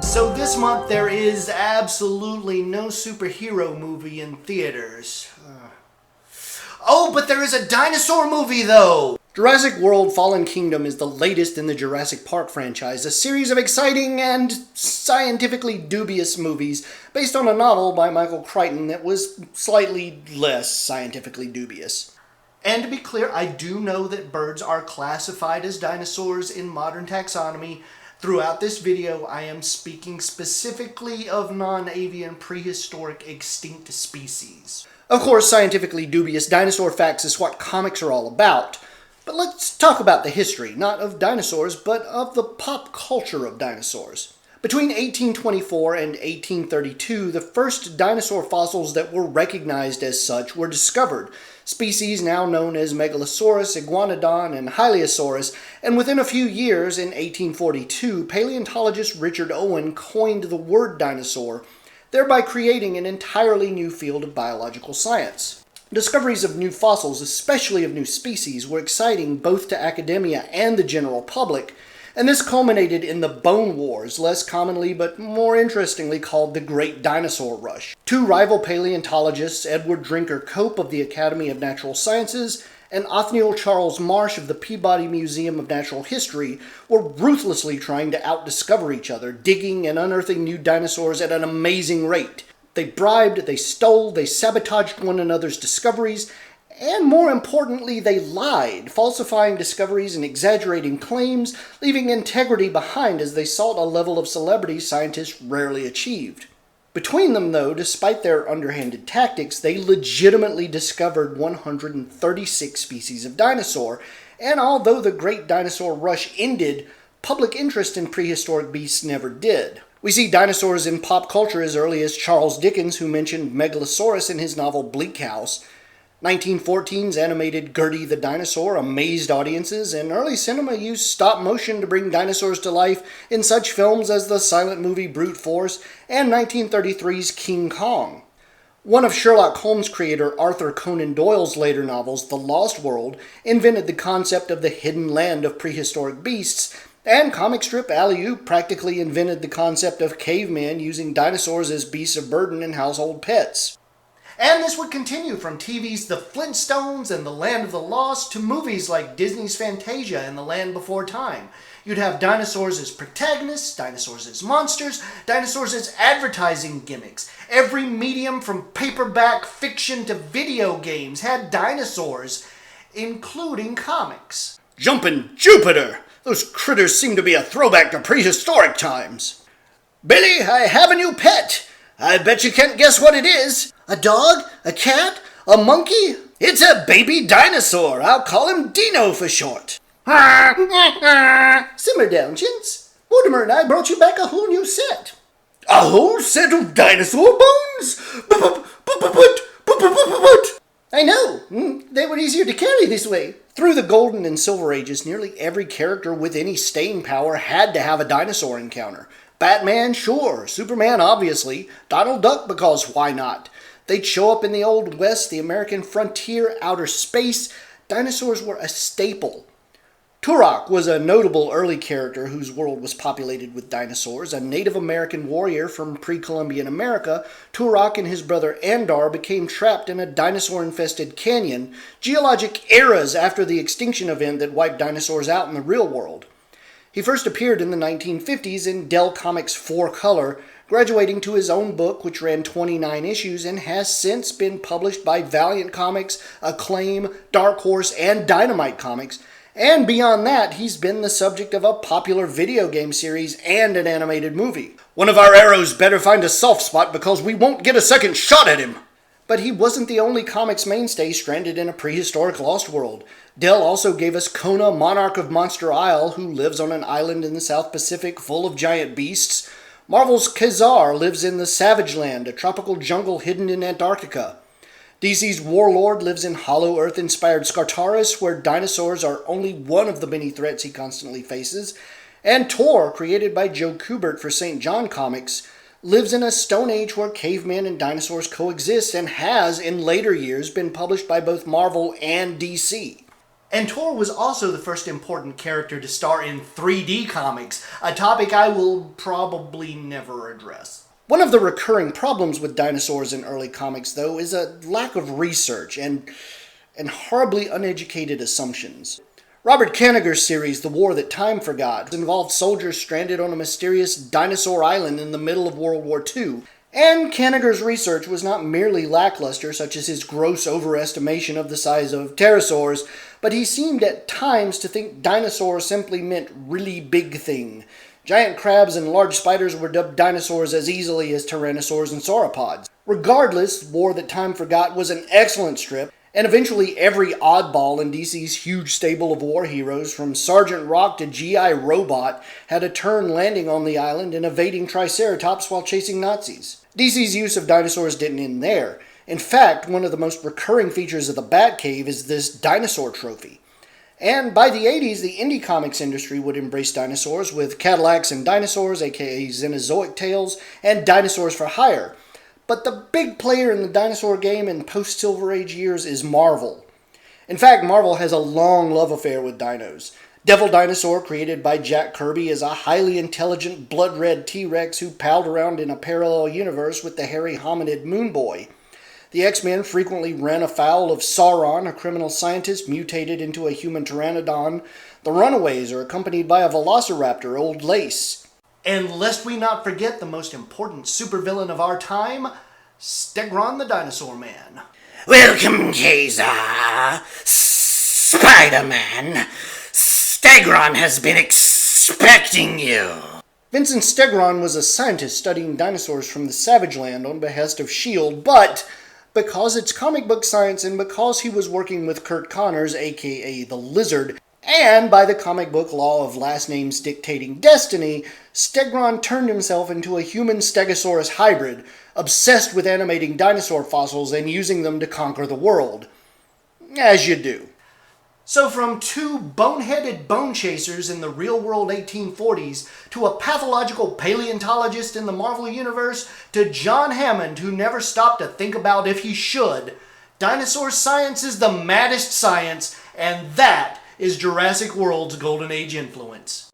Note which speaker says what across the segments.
Speaker 1: So this month there is absolutely no superhero movie in theaters. Oh, but there is a dinosaur movie though! Jurassic World Fallen Kingdom is the latest in the Jurassic Park franchise, a series of exciting and scientifically dubious movies based on a novel by Michael Crichton that was slightly less scientifically dubious. And to be clear, I do know that birds are classified as dinosaurs in modern taxonomy. Throughout this video, I am speaking specifically of non-avian prehistoric extinct species. Of course, scientifically dubious dinosaur facts is what comics are all about. But let's talk about the history, not of dinosaurs, but of the pop culture of dinosaurs. Between 1824 and 1832, the first dinosaur fossils that were recognized as such were discovered, species now known as Megalosaurus, Iguanodon, and Hylaeosaurus, and within a few years, in 1842, paleontologist Richard Owen coined the word dinosaur, thereby creating an entirely new field of biological science. Discoveries of new fossils, especially of new species, were exciting both to academia and the general public, and this culminated in the Bone Wars, less commonly but more interestingly called the Great Dinosaur Rush. Two rival paleontologists, Edward Drinker Cope of the Academy of Natural Sciences and Othniel Charles Marsh of the Peabody Museum of Natural History, were ruthlessly trying to outdiscover each other, digging and unearthing new dinosaurs at an amazing rate. They bribed, they stole, they sabotaged one another's discoveries, and more importantly, they lied, falsifying discoveries and exaggerating claims, leaving integrity behind as they sought a level of celebrity scientists rarely achieved. Between them, though, despite their underhanded tactics, they legitimately discovered 136 species of dinosaur, and although the Great Dinosaur Rush ended, public interest in prehistoric beasts never did. We see dinosaurs in pop culture as early as Charles Dickens, who mentioned Megalosaurus in his novel Bleak House. 1914's animated Gertie the Dinosaur amazed audiences, and early cinema used stop motion to bring dinosaurs to life in such films as the silent movie Brute Force and 1933's King Kong. One of Sherlock Holmes creator Arthur Conan Doyle's later novels, The Lost World, invented the concept of the hidden land of prehistoric beasts, and comic strip Alley-Oop practically invented the concept of cavemen using dinosaurs as beasts of burden and household pets. And this would continue from TV's The Flintstones and The Land of the Lost to movies like Disney's Fantasia and The Land Before Time. You'd have dinosaurs as protagonists, dinosaurs as monsters, dinosaurs as advertising gimmicks. Every medium from paperback fiction to video games had dinosaurs, including comics. Jumpin' Jupiter! Those critters seem to be a throwback to prehistoric times. Billy, I have a new pet! I bet you can't guess what it is. A dog? A cat? A monkey? It's a baby dinosaur. I'll call him Dino for short. Simmer down, gents. Mortimer and I brought you back a whole new set. A whole set of dinosaur bones? I know. They were easier to carry this way. Through the Golden and Silver Ages, nearly every character with any staying power had to have a dinosaur encounter. Batman, sure. Superman, obviously. Donald Duck, because why not? They'd show up in the Old West, the American frontier, outer space. Dinosaurs were a staple. Turok was a notable early character whose world was populated with dinosaurs. A Native American warrior from pre-Columbian America, Turok and his brother Andar became trapped in a dinosaur-infested canyon, geologic eras after the extinction event that wiped dinosaurs out in the real world. He first appeared in the 1950s in Dell Comics 4-color, graduating to his own book, which ran 29 issues and has since been published by Valiant Comics, Acclaim, Dark Horse, and Dynamite Comics. And beyond that, he's been the subject of a popular video game series and an animated movie. One of our arrows better find a soft spot because we won't get a second shot at him. But he wasn't the only comics mainstay stranded in a prehistoric lost world. Dell also gave us KONA, Monarch of Monster Isle, who lives on an island in the South Pacific full of giant beasts. Marvel's KA-ZAR lives in the Savage Land, a tropical jungle hidden in Antarctica. DC's Warlord lives in Hollow Earth-inspired Skartaris, where dinosaurs are only one of the many threats he constantly faces. And Tor, created by Joe Kubert for St. John Comics, lives in a Stone Age where cavemen and dinosaurs coexist and has, in later years, been published by both Marvel and DC. And Tor was also the first important character to star in 3D comics, a topic I will probably never address. One of the recurring problems with dinosaurs in early comics, though, is a lack of research and horribly uneducated assumptions. Robert Kanigher's series, The War That Time Forgot, involved soldiers stranded on a mysterious dinosaur island in the middle of World War II. And Kanigher's research was not merely lackluster, such as his gross overestimation of the size of pterosaurs, but he seemed at times to think dinosaur simply meant really big thing. Giant crabs and large spiders were dubbed dinosaurs as easily as tyrannosaurs and sauropods. Regardless, War That Time Forgot was an excellent strip, and eventually every oddball in DC's huge stable of war heroes, from Sergeant Rock to G.I. Robot, had a turn landing on the island and evading Triceratops while chasing Nazis. DC's use of dinosaurs didn't end there. In fact, one of the most recurring features of the Batcave is this dinosaur trophy. And by the 80s, the indie comics industry would embrace dinosaurs with Cadillacs and Dinosaurs, aka Xenozoic Tales, and Dinosaurs for Hire. But the big player in the dinosaur game in post-Silver Age years is Marvel. In fact, Marvel has a long love affair with dinos. Devil Dinosaur, created by Jack Kirby, is a highly intelligent, blood-red T-Rex who palled around in a parallel universe with the hairy hominid Moon Boy. The X-Men frequently ran afoul of Sauron, a criminal scientist mutated into a human pteranodon. The Runaways are accompanied by a velociraptor, Old Lace. And lest we not forget the most important supervillain of our time, Stegron the Dinosaur Man.
Speaker 2: Welcome, KA-ZAR. Spider-Man. Stegron has been expecting you.
Speaker 1: Vincent Stegron was a scientist studying dinosaurs from the Savage Land on behest of S.H.I.E.L.D., but because it's comic book science and because he was working with Curt Connors, aka the Lizard, and by the comic book law of last names dictating destiny, Stegron turned himself into a human Stegosaurus hybrid, obsessed with animating dinosaur fossils and using them to conquer the world. As you do. So from two boneheaded bone chasers in the real-world 1840s, to a pathological paleontologist in the Marvel Universe, to John Hammond, who never stopped to think about if he should, dinosaur science is the maddest science, and that is Jurassic World's Golden Age influence.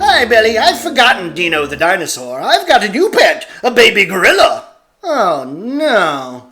Speaker 2: Hi, Billy. I've forgotten Dino the dinosaur. I've got a new pet, a baby gorilla.
Speaker 1: Oh no.